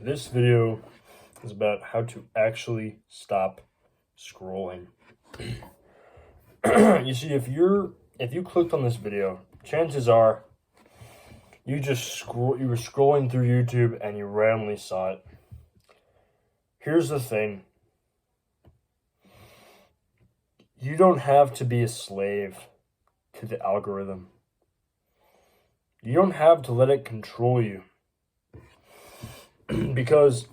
This video is about how to actually stop scrolling. You see, if you clicked on this video, chances are you were scrolling through YouTube and you randomly saw it. Here's the thing. You don't have to be a slave to the algorithm. You don't have to let it control you. Because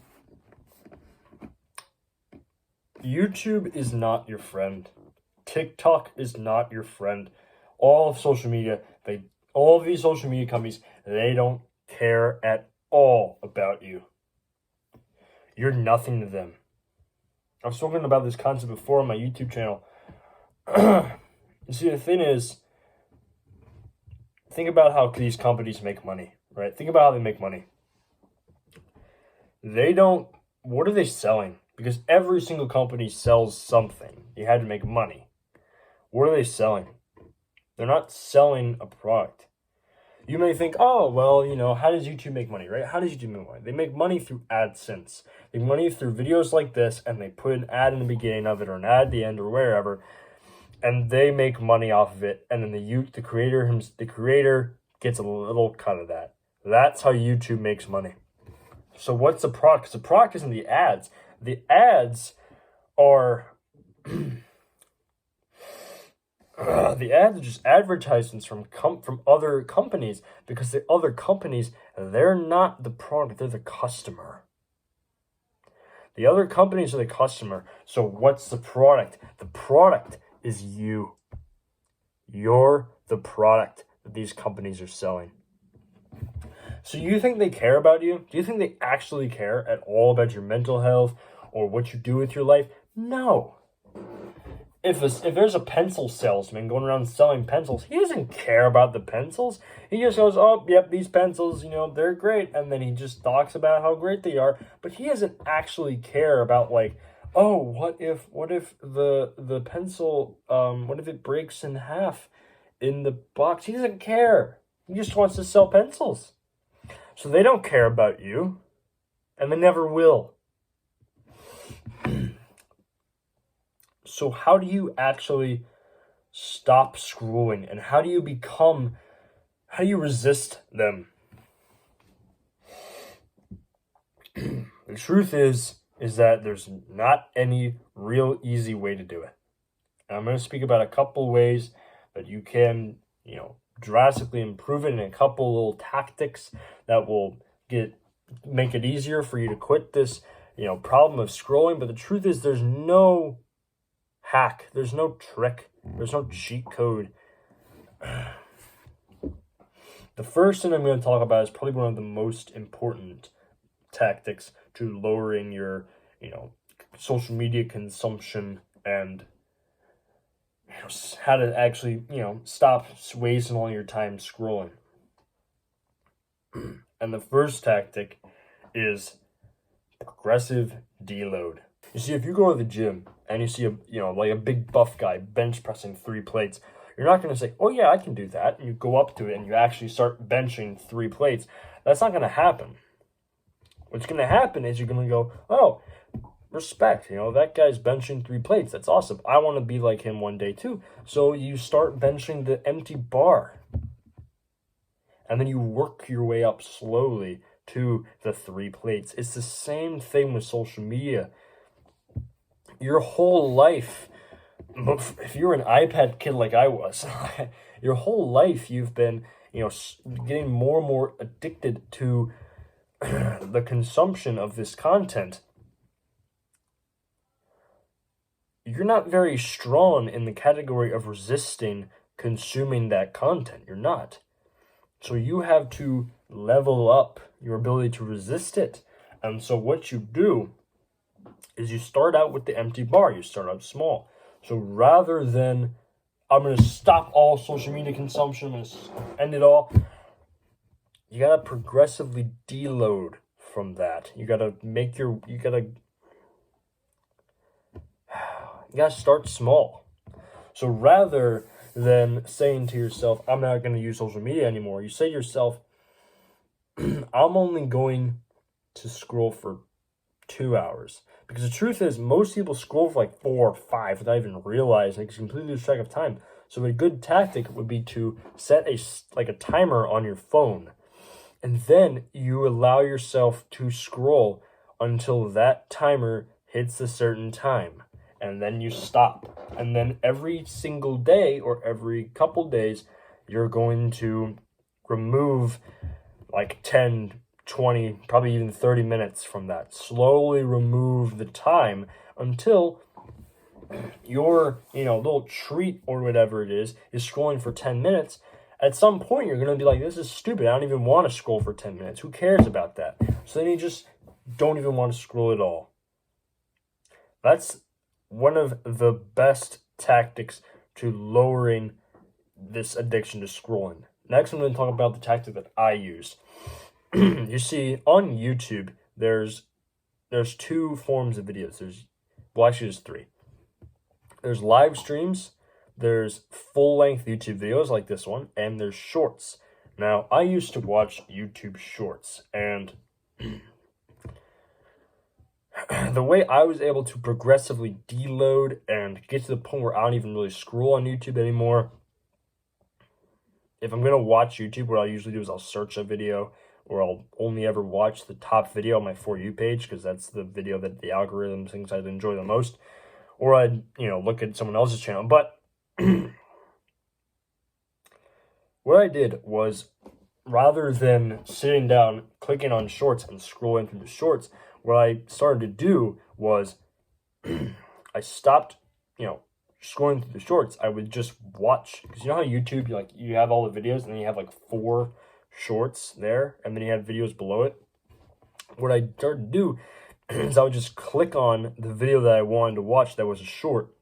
YouTube is not your friend. TikTok is not your friend. All of social media, all of these social media companies, they don't care at all about you. You're nothing to them. I've spoken about this concept before on my YouTube channel. You see, the thing is, think about how these companies make money, right? Think about how they make money. What are they selling? Because every single company sells something. You had to make money. What are they selling? They're not selling a product. You may think, oh, well, how does YouTube make money, right? How does YouTube make money? They make money through AdSense. They make money through videos like this, and they put an ad in the beginning of it or an ad at the end or wherever, and they make money off of it, and then the creator gets a little cut of that. That's how YouTube makes money. So what's the product? Because the product isn't the ads. The ads are just advertisements from other companies, because the other companies, they're not the product, they're the customer. The other companies are the customer. So what's the product? The product is you. You're the product that these companies are selling. So you think they care about you? Do you think they actually care at all about your mental health or what you do with your life? No. If there's a pencil salesman going around selling pencils, he doesn't care about the pencils. He just goes, oh, yep, these pencils, they're great. And then he just talks about how great they are. But he doesn't actually care about, like, oh, what if the pencil, what if it breaks in half in the box? He doesn't care. He just wants to sell pencils. So they don't care about you, and they never will. So how do you actually stop scrolling, and how do you resist them? The truth is that there's not any real easy way to do it. And I'm going to speak about a couple ways that you can, drastically improve it, in a couple little tactics that will make it easier for you to quit this, problem of scrolling. But the truth is, there's no hack, there's no trick, there's no cheat code. The first thing I'm going to talk about is probably one of the most important tactics to lowering your, social media consumption, and how to actually, stop wasting all your time scrolling. And the first tactic is progressive deload. You see, if you go to the gym and you see a big buff guy bench pressing 3 plates, you're not going to say, oh yeah, I can do that. And you go up to it and you actually start benching 3 plates. That's not going to happen. What's going to happen is you're going to go, oh, respect, that guy's benching 3 plates. That's awesome. I want to be like him one day too. So you start benching the empty bar. And then you work your way up slowly to the 3 plates. It's the same thing with social media. Your whole life, if you're an iPad kid like I was, your whole life you've been, getting more and more addicted to the consumption of this content. You're not very strong in the category of resisting consuming that content. You're not. So you have to level up your ability to resist it. And so what you do is you start out with the empty bar. You start out small. So rather than, I'm going to stop all social media consumption, I'm going to end it all, you got to progressively deload from that. You got to start small. So rather than saying to yourself, I'm not going to use social media anymore, you say to yourself, I'm only going to scroll for 2 hours. Because the truth is, most people scroll for like 4 or 5 without even realizing, because completely lose track of time. So a good tactic would be to set a timer on your phone, and then you allow yourself to scroll until that timer hits a certain time, and then you stop. And then every single day or every couple days, you're going to remove like 10, 20, probably even 30 minutes from that. Slowly remove the time until your, little treat or whatever it is scrolling for 10 minutes. At some point, you're going to be like, this is stupid. I don't even want to scroll for 10 minutes. Who cares about that? So then you just don't even want to scroll at all. That's one of the best tactics to lowering this addiction to scrolling. Next, I'm going to talk about the tactic that I use. You see, on YouTube, there's 2 forms of videos. There's 3. There's live streams, there's full-length YouTube videos like this one, and there's shorts. Now, I used to watch YouTube shorts, and the way I was able to progressively deload and get to the point where I don't even really scroll on YouTube anymore, if I'm going to watch YouTube, what I'll usually do is I'll search a video, or I'll only ever watch the top video on my For You page, because that's the video that the algorithm thinks I'd enjoy the most. Or I'd, look at someone else's channel. But what I did was, rather than sitting down, clicking on shorts and scrolling through the shorts, what I started to do was I stopped, scrolling through the shorts. I would just watch, because you know how YouTube, you have all the videos, and then you have like 4 shorts there, and then you have videos below it. What I started to do is I would just click on the video that I wanted to watch that was a short,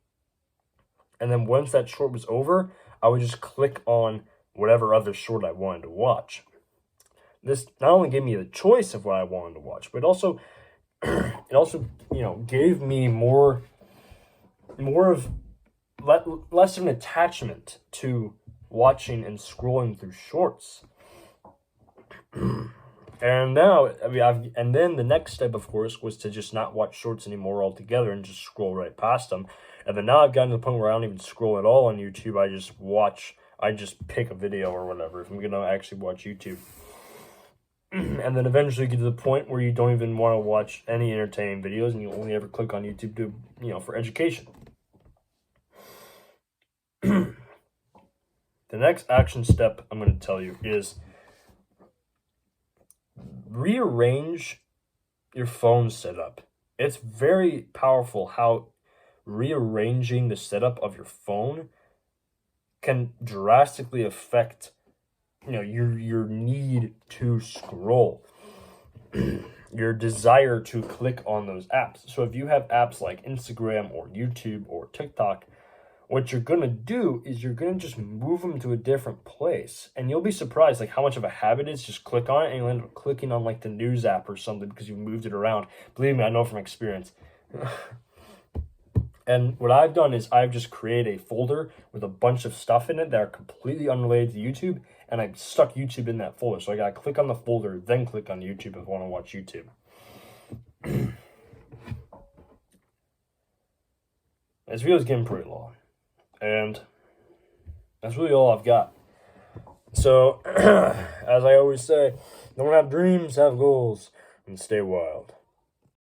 and then once that short was over, I would just click on whatever other short I wanted to watch. This not only gave me the choice of what I wanted to watch, but it also gave me less of an attachment to watching and scrolling through shorts. And now, and then the next step, of course, was to just not watch shorts anymore altogether and just scroll right past them. And then now I've gotten to the point where I don't even scroll at all on YouTube. I just pick a video or whatever if I'm going to actually watch YouTube. And then eventually get to the point where you don't even want to watch any entertaining videos, and you only ever click on YouTube to, for education. The next action step I'm going to tell you is rearrange your phone setup. It's very powerful how rearranging the setup of your phone can drastically affect your need to scroll, your desire to click on those apps. So if you have apps like Instagram or YouTube or TikTok, what you're going to do is you're going to just move them to a different place. And you'll be surprised how much of a habit it is. Just click on it, and you'll end up clicking on the news app or something because you moved it around. Believe me, I know from experience. And what I've done is I've just created a folder with a bunch of stuff in it that are completely unrelated to YouTube, and I've stuck YouTube in that folder. So I gotta click on the folder, then click on YouTube if I want to watch YouTube. This video's getting pretty long, and that's really all I've got. So, as I always say, don't have dreams, have goals, and stay wild.